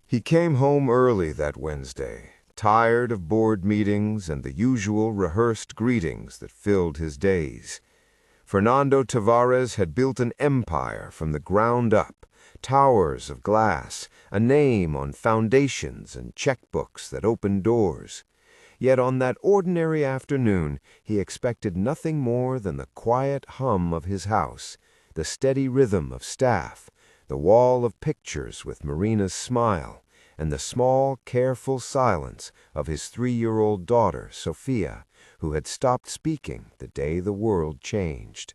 He came home early that Wednesday, tired of board meetings and the usual rehearsed greetings that filled his days. Fernando Tavares had built an empire from the ground up, towers of glass, a name on foundations and checkbooks that opened doors. Yet on that ordinary afternoon he expected nothing more than the quiet hum of his house, the steady rhythm of staff, the wall of pictures with Marina's smile, and the small, careful silence of his 3-year-old daughter, Sophia, who had stopped speaking the day the world changed.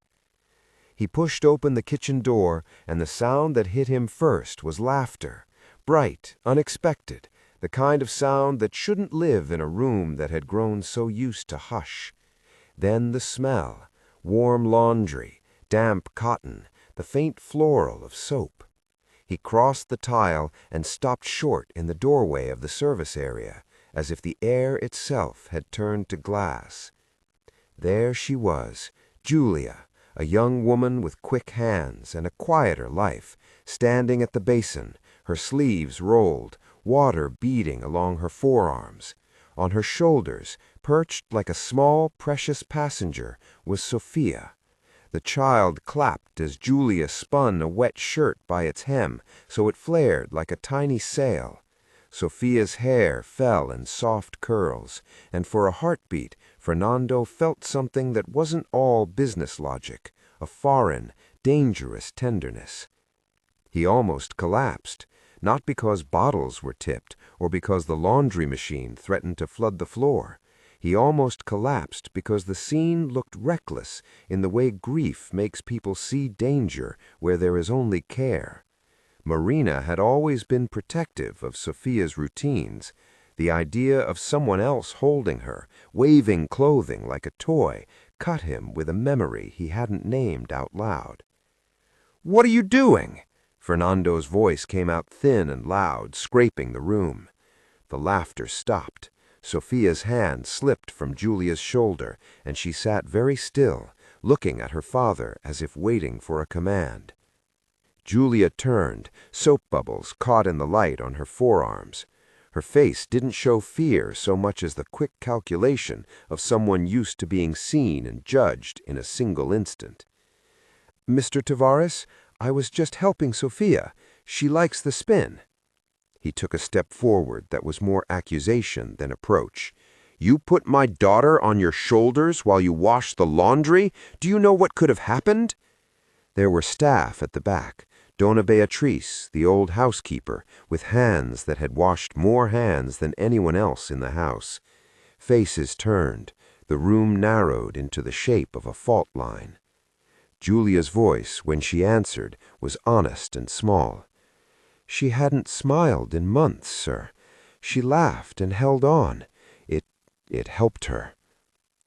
He pushed open the kitchen door, and the sound that hit him first was laughter, bright, unexpected, the kind of sound that shouldn't live in a room that had grown so used to hush. Then the smell, warm laundry, damp cotton, the faint floral of soap. He crossed the tile and stopped short in the doorway of the service area, as if the air itself had turned to glass. There she was, Julia, a young woman with quick hands and a quieter life, standing at the basin, her sleeves rolled, water beading along her forearms. On her shoulders, perched like a small, precious passenger, was Sophia. The child clapped as Julia spun a wet shirt by its hem, so it flared like a tiny sail. Sophia's hair fell in soft curls, and for a heartbeat, Fernando felt something that wasn't all business logic, a foreign, dangerous tenderness. He almost collapsed, not because bottles were tipped or because the laundry machine threatened to flood the floor. He almost collapsed because the scene looked reckless in the way grief makes people see danger where there is only care. Marina had always been protective of Sophia's routines. The idea of someone else holding her, waving clothing like a toy, cut him with a memory he hadn't named out loud. "What are you doing?" Fernando's voice came out thin and loud, scraping the room. The laughter stopped. Sophia's hand slipped from Julia's shoulder, and she sat very still, looking at her father as if waiting for a command. Julia turned, soap bubbles caught in the light on her forearms. Her face didn't show fear so much as the quick calculation of someone used to being seen and judged in a single instant. "Mr. Tavares, I was just helping Sophia. She likes the spin." He took a step forward that was more accusation than approach. "You put my daughter on your shoulders while you washed the laundry? Do you know what could have happened?" There were staff at the back. Dona Beatriz, the old housekeeper, with hands that had washed more hands than anyone else in the house. Faces turned. The room narrowed into the shape of a fault line. Julia's voice, when she answered, was honest and small. "She hadn't smiled in months, sir. She laughed and held on. It helped her."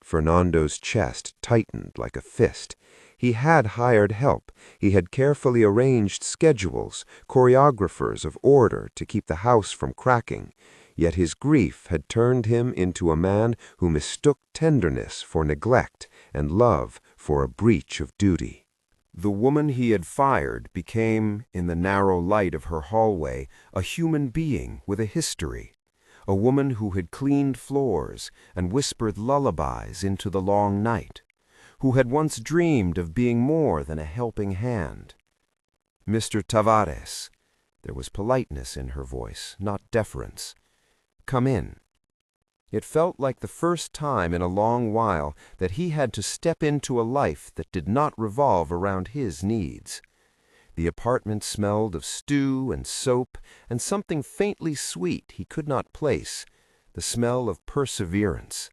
Fernando's chest tightened like a fist. He had hired help. He had carefully arranged schedules, choreographers of order to keep the house from cracking. Yet his grief had turned him into a man who mistook tenderness for neglect and love for a breach of duty. The woman he had fired became, in the narrow light of her hallway, a human being with a history. A woman who had cleaned floors and whispered lullabies into the long night, who had once dreamed of being more than a helping hand. "Mr. Tavares." There was politeness in her voice, not deference. "Come in." It felt like the first time in a long while that he had to step into a life that did not revolve around his needs. The apartment smelled of stew and soap and something faintly sweet he could not place, the smell of perseverance.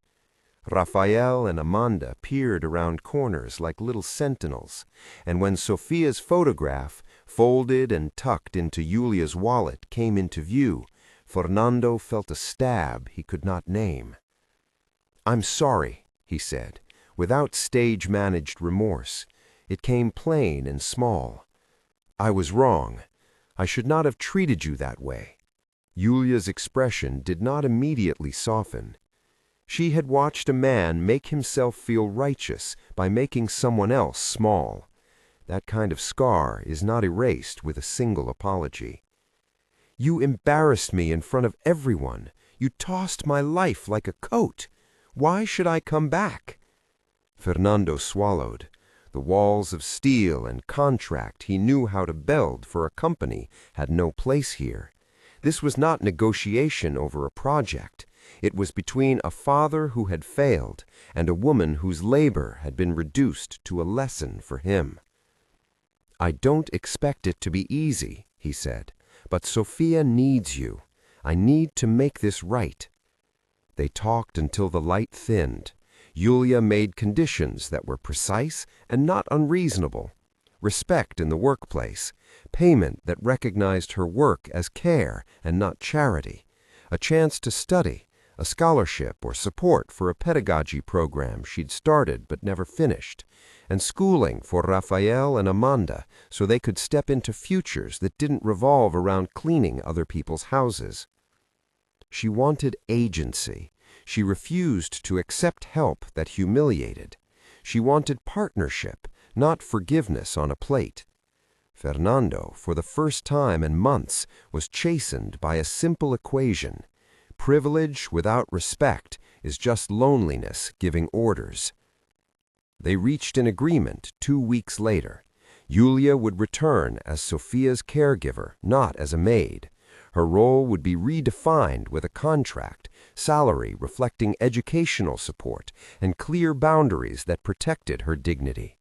Raphael and Amanda peered around corners like little sentinels, and when Sophia's photograph, folded and tucked into Julia's wallet, came into view, Fernando felt a stab he could not name. "I'm sorry," he said, without stage-managed remorse. It came plain and small. "I was wrong. I should not have treated you that way." Julia's expression did not immediately soften. She had watched a man make himself feel righteous by making someone else small. That kind of scar is not erased with a single apology. You embarrassed me in front of everyone. You tossed my life like a coat. Why should I come back?" Fernando swallowed. The walls of steel and contract he knew how to build for a company had no place here. This was not negotiation over a project. It was between a father who had failed and a woman whose labor had been reduced to a lesson for him. "I don't expect it to be easy," he said, "but Sophia needs you. I need to make this right." They talked until the light thinned. Yulia made conditions that were precise and not unreasonable. Respect in the workplace, payment that recognized her work as care and not charity, a chance to study, a scholarship or support for a pedagogy program she'd started but never finished, and schooling for Rafael and Amanda so they could step into futures that didn't revolve around cleaning other people's houses. She wanted agency. She refused to accept help that humiliated. She wanted partnership, not forgiveness on a plate. Fernando, for the first time in months, was chastened by a simple equation. Privilege without respect is just loneliness giving orders. They reached an agreement 2 weeks later. Yulia would return as Sophia's caregiver, not as a maid. Her role would be redefined with a contract, salary reflecting educational support, and clear boundaries that protected her dignity.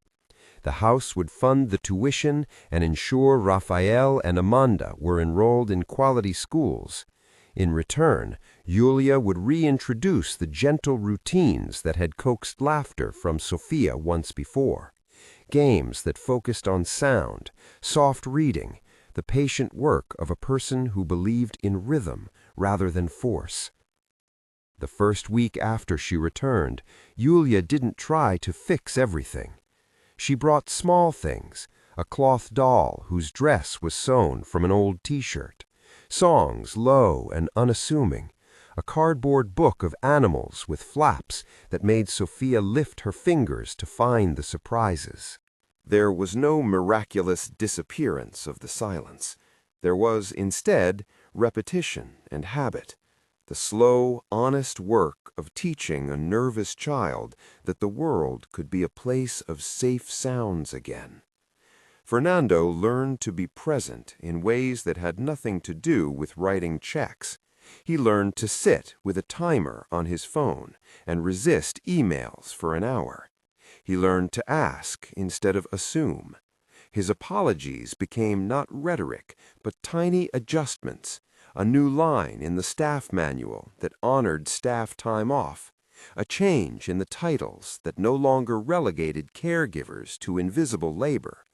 The house would fund the tuition and ensure Rafael and Amanda were enrolled in quality schools. In return, Yulia would reintroduce the gentle routines that had coaxed laughter from Sophia once before. Games that focused on sound, soft reading, the patient work of a person who believed in rhythm rather than force. The first week after she returned, Yulia didn't try to fix everything. She brought small things, a cloth doll whose dress was sewn from an old t-shirt, songs low and unassuming, a cardboard book of animals with flaps that made Sophia lift her fingers to find the surprises. There was no miraculous disappearance of the silence. There was, instead, repetition and habit, the slow, honest work of teaching a nervous child that the world could be a place of safe sounds again. Fernando learned to be present in ways that had nothing to do with writing checks. He learned to sit with a timer on his phone and resist emails for an hour. He learned to ask instead of assume. His apologies became not rhetoric, but tiny adjustments, a new line in the staff manual that honored staff time off, a change in the titles that no longer relegated caregivers to invisible labor,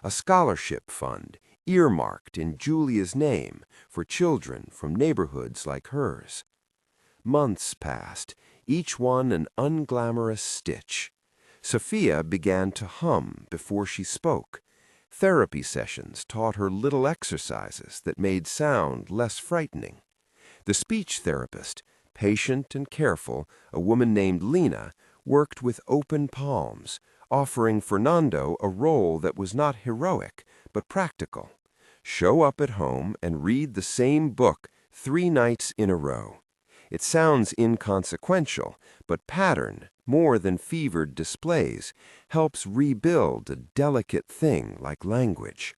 a scholarship fund earmarked in Julia's name for children from neighborhoods like hers. Months passed, each one an unglamorous stitch. Sophia began to hum before she spoke. Therapy sessions taught her little exercises that made sound less frightening. The speech therapist, patient and careful, a woman named Lena, worked with open palms, offering Fernando a role that was not heroic, but practical. Show up at home and read the same book 3 nights in a row. It sounds inconsequential, but pattern, more than fevered displays, helps rebuild a delicate thing like language.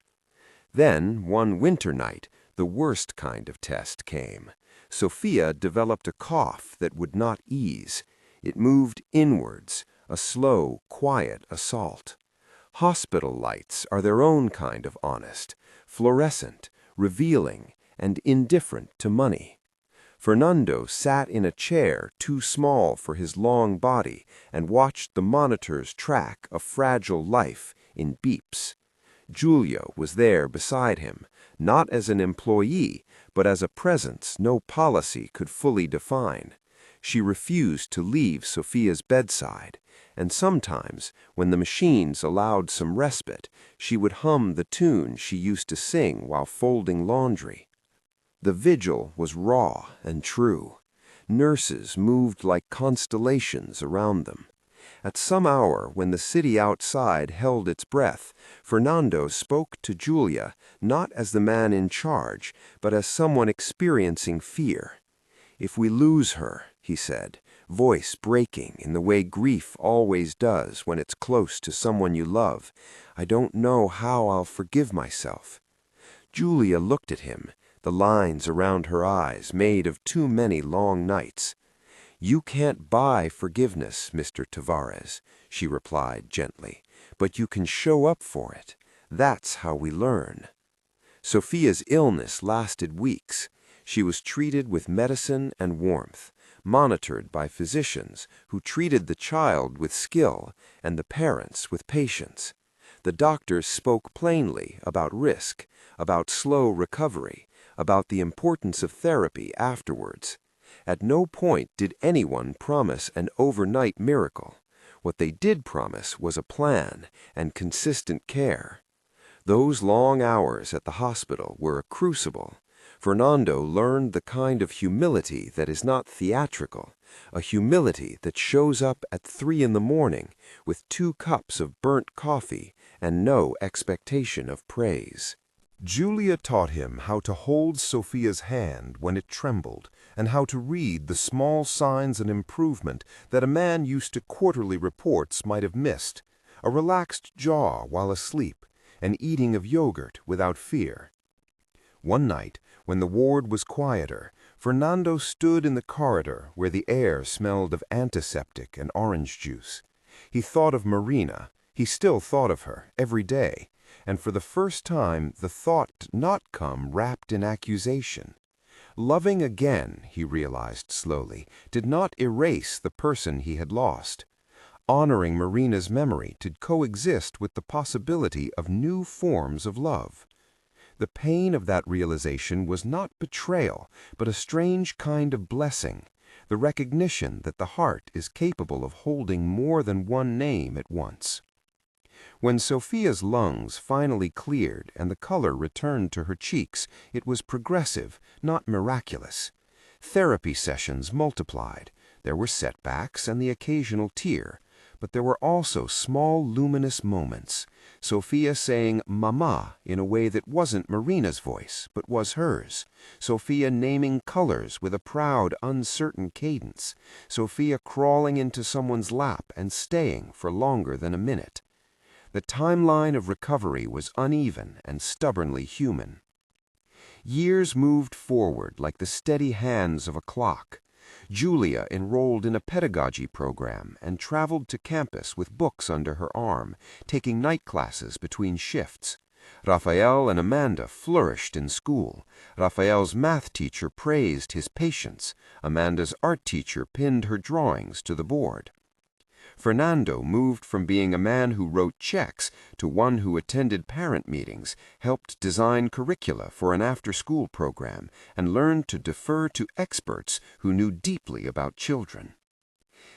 Then, one winter night, the worst kind of test came. Sophia developed a cough that would not ease. It moved inwards, a slow, quiet assault. Hospital lights are their own kind of honest, fluorescent, revealing, and indifferent to money. Fernando sat in a chair too small for his long body and watched the monitors track a fragile life in beeps. Julia was there beside him, not as an employee, but as a presence no policy could fully define. She refused to leave Sophia's bedside, and sometimes, when the machines allowed some respite, she would hum the tune she used to sing while folding laundry. The vigil was raw and true. Nurses moved like constellations around them. At some hour when the city outside held its breath, Fernando spoke to Julia not as the man in charge, but as someone experiencing fear. "If we lose her," he said, voice breaking in the way grief always does when it's close to someone you love, "I don't know how I'll forgive myself." Julia looked at him, the lines around her eyes made of too many long nights. "You can't buy forgiveness, Mr. Tavares," she replied gently, "but you can show up for it. That's how we learn." Sophia's illness lasted weeks. She was treated with medicine and warmth, monitored by physicians who treated the child with skill and the parents with patience. The doctors spoke plainly about risk, about slow recovery, about the importance of therapy afterwards. At no point did anyone promise an overnight miracle. What they did promise was a plan and consistent care. Those long hours at the hospital were a crucible. Fernando learned the kind of humility that is not theatrical, a humility that shows up at 3 in the morning with 2 cups of burnt coffee and no expectation of praise. Julia taught him how to hold Sophia's hand when it trembled, and how to read the small signs of improvement that a man used to quarterly reports might have missed: a relaxed jaw while asleep, an eating of yogurt without fear. One night, when the ward was quieter, Fernando stood in the corridor where the air smelled of antiseptic and orange juice. He thought of Marina. He still thought of her, every day, and for the first time the thought did not come wrapped in accusation. Loving again, he realized slowly, did not erase the person he had lost. Honoring Marina's memory did coexist with the possibility of new forms of love. The pain of that realization was not betrayal, but a strange kind of blessing, the recognition that the heart is capable of holding more than one name at once. When Sophia's lungs finally cleared and the color returned to her cheeks, it was progressive, not miraculous. Therapy sessions multiplied. There were setbacks and the occasional tear, but there were also small luminous moments. Sophia saying "Mama" in a way that wasn't Marina's voice, but was hers. Sophia naming colors with a proud, uncertain cadence. Sophia crawling into someone's lap and staying for longer than a minute. The timeline of recovery was uneven and stubbornly human. Years moved forward like the steady hands of a clock. Julia enrolled in a pedagogy program and traveled to campus with books under her arm, taking night classes between shifts. Raphael and Amanda flourished in school. Raphael's math teacher praised his patience. Amanda's art teacher pinned her drawings to the board. Fernando moved from being a man who wrote checks to one who attended parent meetings, helped design curricula for an after-school program, and learned to defer to experts who knew deeply about children.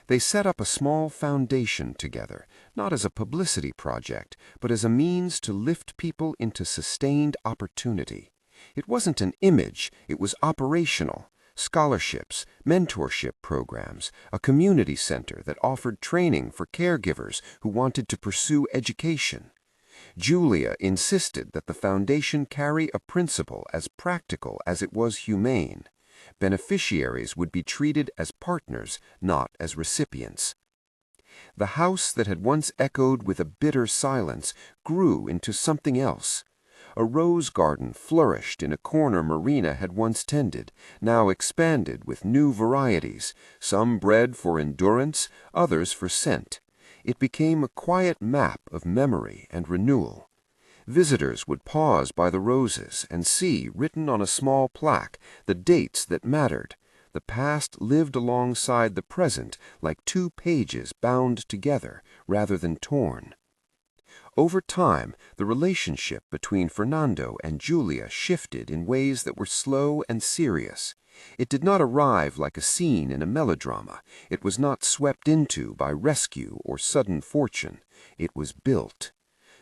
They set up a small foundation together, not as a publicity project, but as a means to lift people into sustained opportunity. It wasn't an image, it was operational. Scholarships, mentorship programs, a community center that offered training for caregivers who wanted to pursue education. Julia insisted that the foundation carry a principle as practical as it was humane. Beneficiaries would be treated as partners, not as recipients. The house that had once echoed with a bitter silence grew into something else. A rose garden flourished in a corner Marina had once tended, now expanded with new varieties, some bred for endurance, others for scent. It became a quiet map of memory and renewal. Visitors would pause by the roses and see, written on a small plaque, the dates that mattered. The past lived alongside the present like 2 pages bound together rather than torn. Over time, the relationship between Fernando and Julia shifted in ways that were slow and serious. It did not arrive like a scene in a melodrama. It was not swept into by rescue or sudden fortune. It was built.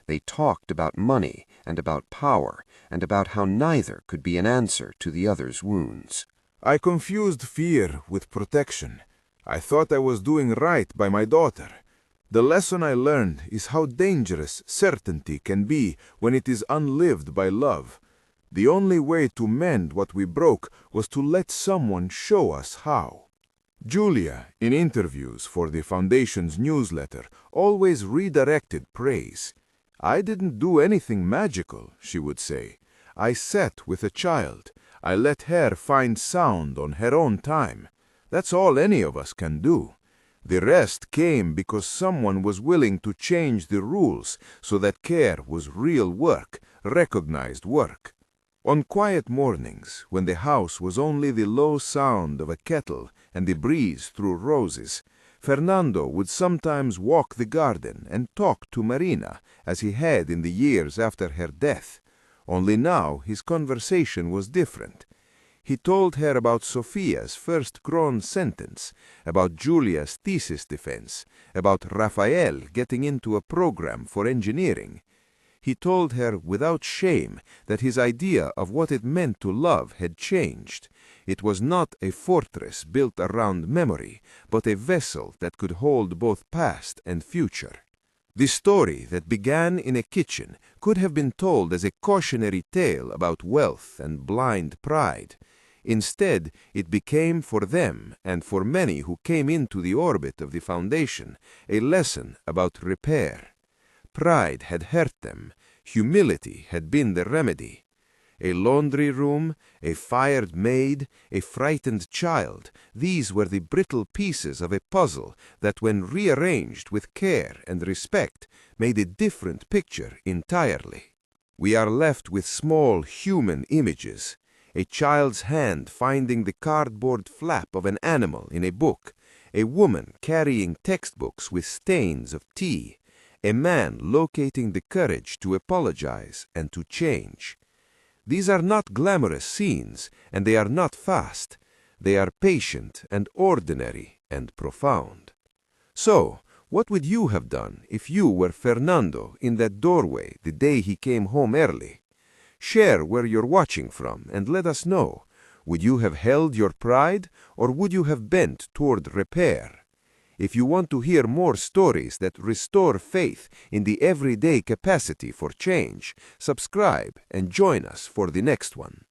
They talked about money and about power and about how neither could be an answer to the other's wounds. I confused fear with protection. I thought I was doing right by my daughter, The lesson I learned is how dangerous certainty can be when it is unlived by love. The only way to mend what we broke was to let someone show us how. Julia, in interviews for the Foundation's newsletter, always redirected praise. "I didn't do anything magical," she would say. "I sat with a child. I let her find sound on her own time. That's all any of us can do. The rest came because someone was willing to change the rules so that care was real work, recognized work." On quiet mornings, when the house was only the low sound of a kettle and the breeze through roses, Fernando would sometimes walk the garden and talk to Marina as he had in the years after her death. Only now his conversation was different. He told her about Sophia's first-grown sentence, about Julia's thesis defense, about Rafael getting into a program for engineering. He told her without shame that his idea of what it meant to love had changed. It was not a fortress built around memory, but a vessel that could hold both past and future. The story that began in a kitchen could have been told as a cautionary tale about wealth and blind pride. Instead, it became for them, and for many who came into the orbit of the Foundation, a lesson about repair. Pride had hurt them. Humility had been the remedy. A laundry room, a fired maid, a frightened child, these were the brittle pieces of a puzzle that, when rearranged with care and respect, made a different picture entirely. We are left with small human images. A child's hand finding the cardboard flap of an animal in a book, a woman carrying textbooks with stains of tea, a man locating the courage to apologize and to change. These are not glamorous scenes, and they are not fast. They are patient and ordinary and profound. So, what would you have done if you were Fernando in that doorway the day he came home early? Share where you're watching from and let us know. Would you have held your pride, or would you have bent toward repair? If you want to hear more stories that restore faith in the everyday capacity for change, subscribe and join us for the next one.